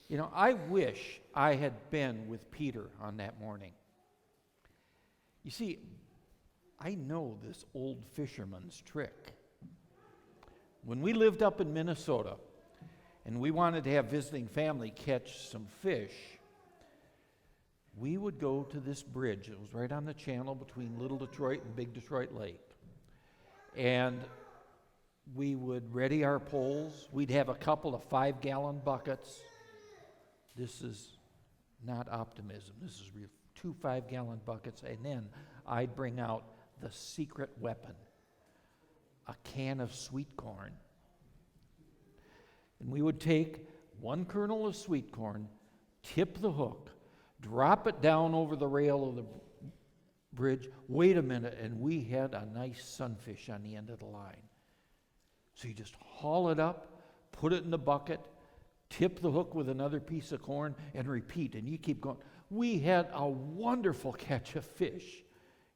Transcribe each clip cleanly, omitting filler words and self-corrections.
You know, I wish I had been with Peter on that morning. You see, I know this old fisherman's trick. When we lived up in Minnesota and we wanted to have visiting family catch some fish, we would go to this bridge. It was right on the channel between Little Detroit and Big Detroit Lake. And we would ready our poles. We'd have a couple of 5-gallon buckets. This is not optimism. This is real. 2 5-gallon buckets. And then I'd bring out the secret weapon, a can of sweet corn. And we would take 1 kernel of sweet corn, tip the hook, drop it down over the rail of the bridge. Wait a minute, and we had a nice sunfish on the end of the line. So you just haul it up, put it in the bucket, tip the hook with another piece of corn, and repeat. And you keep going. We had a wonderful catch of fish.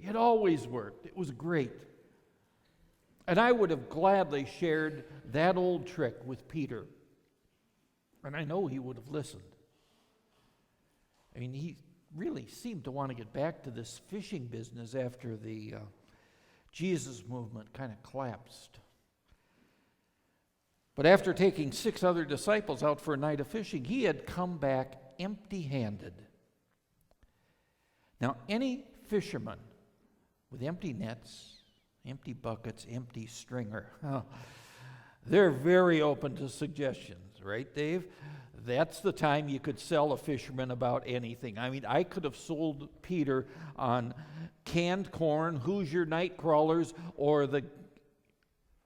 It always worked. It was great. And I would have gladly shared that old trick with Peter. And I know he would have listened. I mean, he really seemed to want to get back to this fishing business after the Jesus movement kind of collapsed. But after taking 6 other disciples out for a night of fishing, he had come back empty-handed. Now, any fisherman with empty nets, empty buckets, empty stringer, they're very open to suggestions, right, Dave? That's the time you could sell a fisherman about anything. I mean, I could have sold Peter on canned corn, Hoosier night crawlers, or the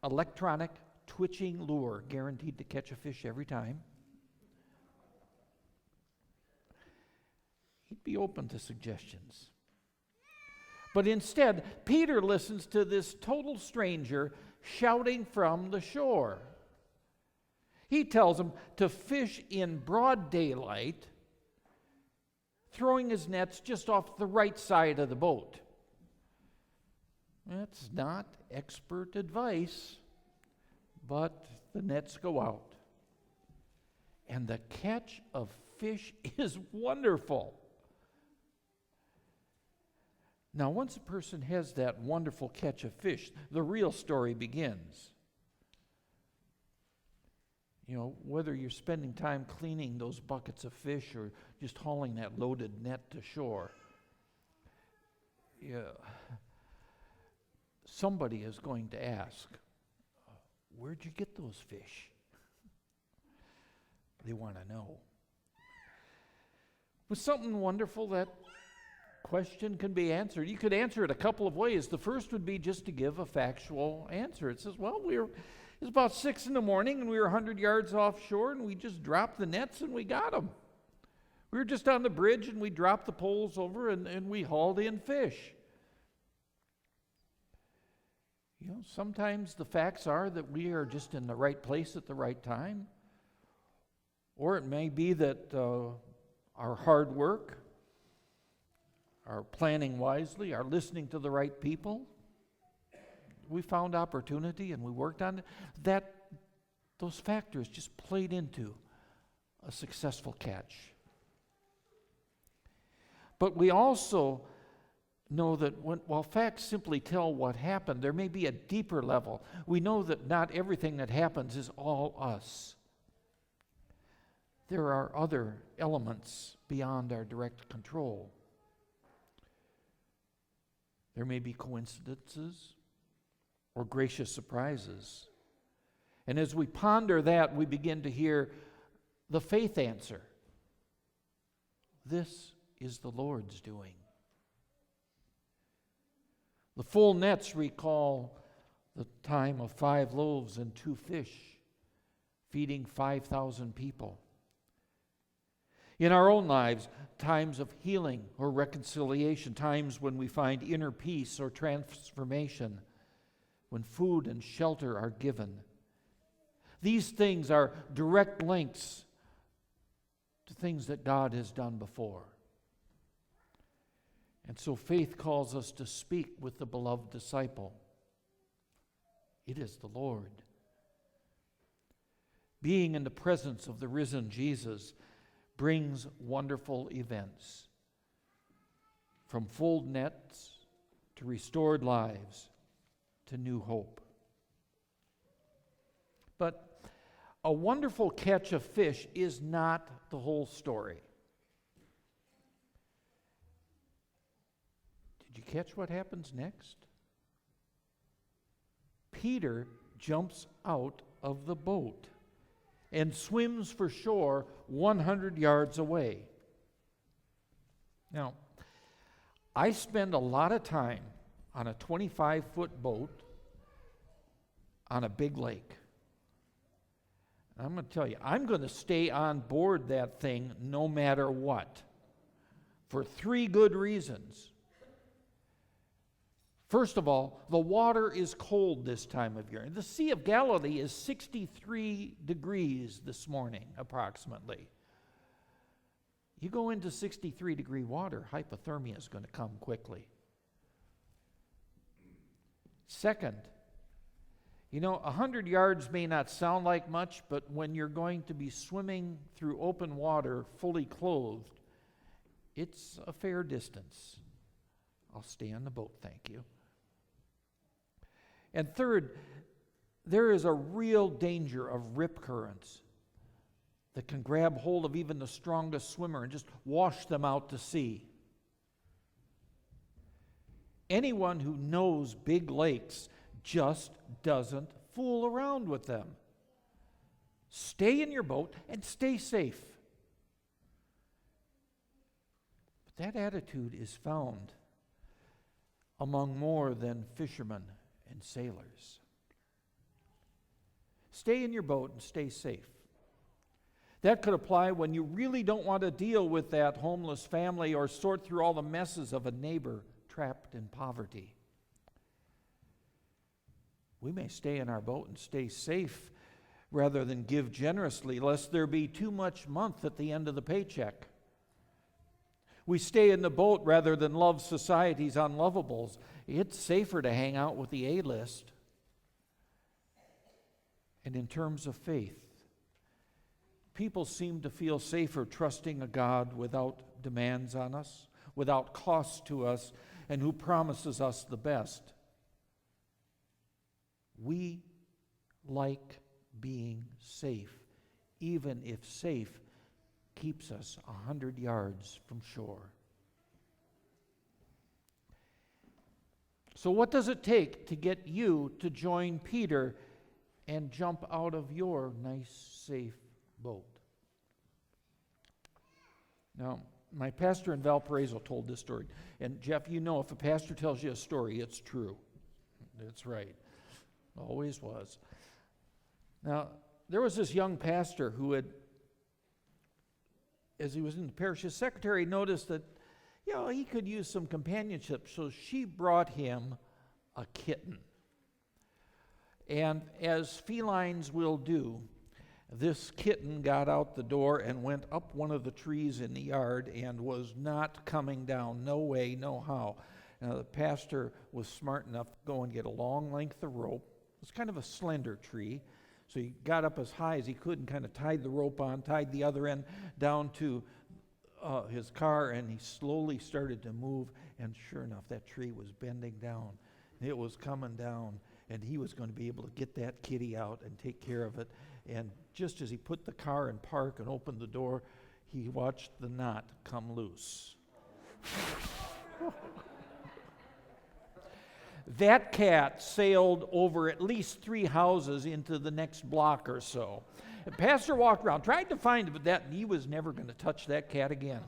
electronic twitching lure, guaranteed to catch a fish every time. He'd be open to suggestions. But instead, Peter listens to this total stranger shouting from the shore. He tells him to fish in broad daylight, throwing his nets just off the right side of the boat. That's not expert advice, but the nets go out. And the catch of fish is wonderful. Now, once a person has that wonderful catch of fish, the real story begins. You know, whether you're spending time cleaning those buckets of fish or just hauling that loaded net to shore, somebody is going to ask, where'd you get those fish? They want to know. Was something wonderful that question can be answered? You could answer it a couple of ways. The first would be just to give a factual answer. It says, well, it was about 6 in the morning and we were 100 yards offshore and we just dropped the nets and we got them. We were just on the bridge and we dropped the poles over and we hauled in fish. You know, sometimes the facts are that we are just in the right place at the right time. Or it may be that our hard work, our planning wisely, our listening to the right people, we found opportunity and we worked on it. Those factors just played into a successful catch. But we also know that while facts simply tell what happened, there may be a deeper level. We know that not everything that happens is all us. There are other elements beyond our direct control. There may be coincidences or gracious surprises. And as we ponder that, we begin to hear the faith answer. This is the Lord's doing. The full nets recall the time of 5 loaves and 2 fish, feeding 5,000 people. In our own lives, times of healing or reconciliation, times when we find inner peace or transformation, when food and shelter are given. These things are direct links to things that God has done before. And so faith calls us to speak with the beloved disciple. It is the Lord. Being in the presence of the risen Jesus brings wonderful events. From full nets to restored lives to new hope. But a wonderful catch of fish is not the whole story. Did you catch what happens next? Peter jumps out of the boat and swims for shore 100 yards away. Now, I spend a lot of time on a 25-foot boat on a big lake. I'm going to tell you, I'm going to stay on board that thing no matter what, for 3 good reasons. First of all, the water is cold this time of year. The Sea of Galilee is 63 degrees this morning, approximately. You go into 63-degree water, hypothermia is going to come quickly. Second, 100 yards may not sound like much, but when you're going to be swimming through open water, fully clothed, it's a fair distance. I'll stay on the boat, thank you. And third, there is a real danger of rip currents that can grab hold of even the strongest swimmer and just wash them out to sea. Anyone who knows big lakes just doesn't fool around with them. Stay in your boat and stay safe. But that attitude is found among more than fishermen and sailors. Stay in your boat and stay safe. That could apply when you really don't want to deal with that homeless family or sort through all the messes of a neighbor trapped in poverty. We may stay in our boat and stay safe rather than give generously, lest there be too much month at the end of the paycheck. We stay in the boat rather than love society's unlovables. It's safer to hang out with the A-list. And in terms of faith, people seem to feel safer trusting a God without demands on us, without costs to us, and who promises us the best. We like being safe, even if safe keeps us 100 yards from shore. So what does it take to get you to join Peter and jump out of your nice, safe boat? Now, my pastor in Valparaiso told this story. And Jeff, if a pastor tells you a story, it's true. It's right. Always was. Now, there was this young pastor who had, as he was in the parish, his secretary noticed that, he could use some companionship, so she brought him a kitten. And as felines will do, this kitten got out the door and went up one of the trees in the yard and was not coming down. No way, no how. Now, the pastor was smart enough to go and get a long length of rope. It was kind of a slender tree. So he got up as high as he could and kind of tied the rope on, tied the other end down to his car, and he slowly started to move. And sure enough, that tree was bending down. It was coming down, and he was going to be able to get that kitty out and take care of it. And just as he put the car in park and opened the door, he watched the knot come loose. That cat sailed over at least 3 houses into the next block or so. The pastor walked around, tried to find it, but he was never going to touch that cat again.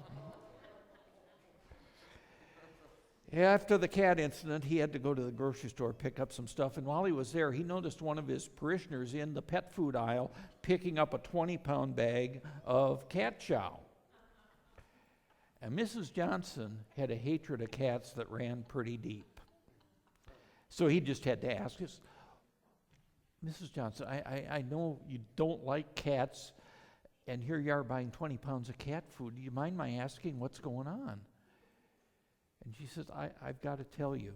After the cat incident, he had to go to the grocery store, pick up some stuff, and while he was there, he noticed one of his parishioners in the pet food aisle picking up a 20-pound bag of cat chow. And Mrs. Johnson had a hatred of cats that ran pretty deep. So he just had to ask us, Mrs. Johnson, I know you don't like cats, and here you are buying 20 pounds of cat food. Do you mind my asking what's going on? And she says, I've got to tell you,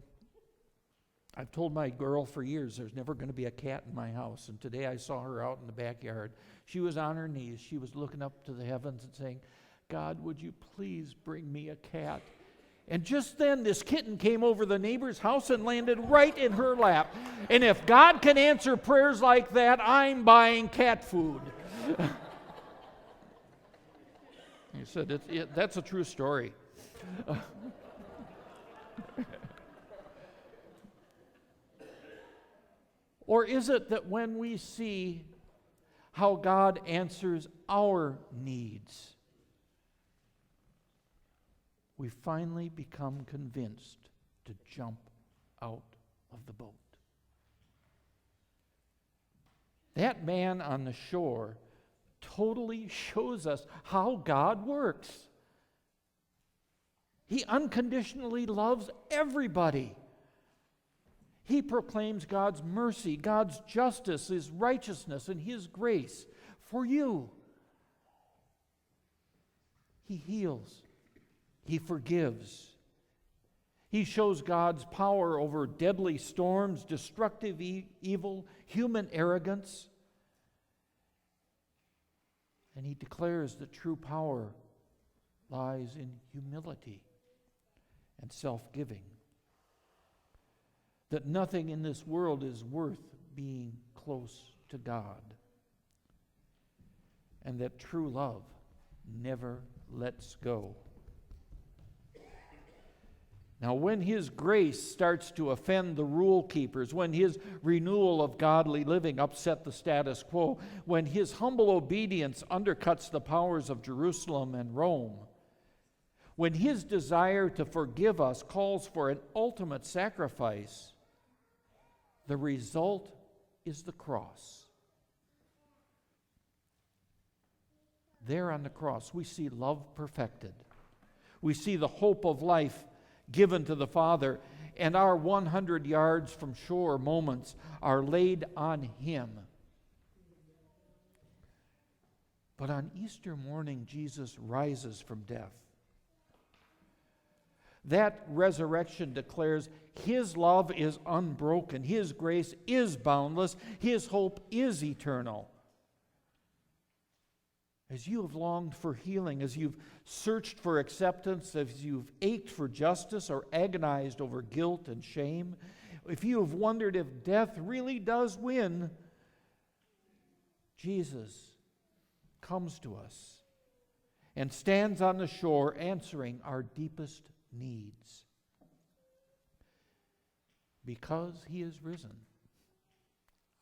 I've told my girl for years there's never going to be a cat in my house. And today I saw her out in the backyard. She was on her knees. She was looking up to the heavens and saying, God, would you please bring me a cat? And just then this kitten came over the neighbor's house and landed right in her lap. And if God can answer prayers like that, I'm buying cat food. He said, that's a true story. Or is it that when we see how God answers our needs, we finally become convinced to jump out of the boat? That man on the shore totally shows us how God works. He unconditionally loves everybody. He proclaims God's mercy, God's justice, His righteousness, and His grace for you. He heals. He forgives. He shows God's power over deadly storms, destructive evil, human arrogance. And He declares that true power lies in humility and self-giving. That nothing in this world is worth being close to God. And that true love never lets go. Now, when His grace starts to offend the rule keepers, when His renewal of godly living upset the status quo, when His humble obedience undercuts the powers of Jerusalem and Rome, when His desire to forgive us calls for an ultimate sacrifice, the result is the cross. There on the cross, we see love perfected. We see the hope of life given to the Father, and our 100 yards from shore moments are laid on Him. But on Easter morning, Jesus rises from death. That resurrection declares His love is unbroken, His grace is boundless, His hope is eternal. As you have longed for healing, as you've searched for acceptance, as you've ached for justice or agonized over guilt and shame, if you have wondered if death really does win, Jesus comes to us and stands on the shore answering our deepest needs. Because He is risen,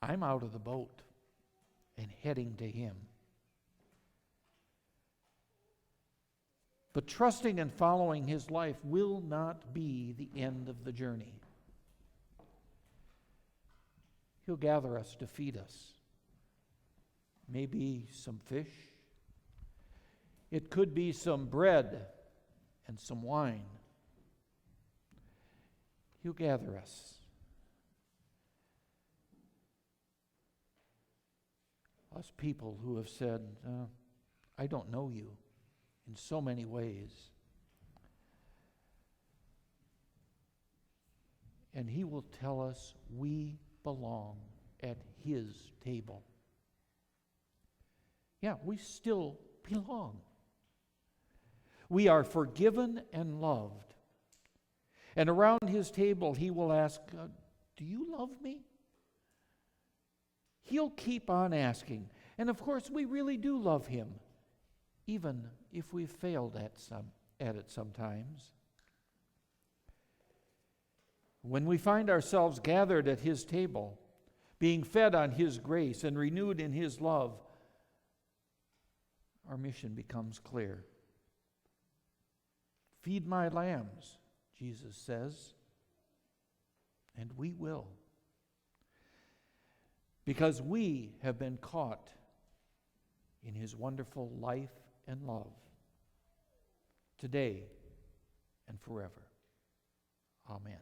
I'm out of the boat and heading to Him. But trusting and following His life will not be the end of the journey. He'll gather us to feed us. Maybe some fish. It could be some bread and some wine. He'll gather us. Us people who have said, I don't know you in so many ways. And He will tell us we belong at His table. Yeah, we still belong. We are forgiven and loved. And around His table, He will ask, do you love me? He'll keep on asking. And of course, we really do love Him, even if we've failed at it sometimes. When we find ourselves gathered at His table, being fed on His grace and renewed in His love, our mission becomes clear. Feed my lambs, Jesus says, and we will. Because we have been caught in His wonderful life and love, today and forever. Amen.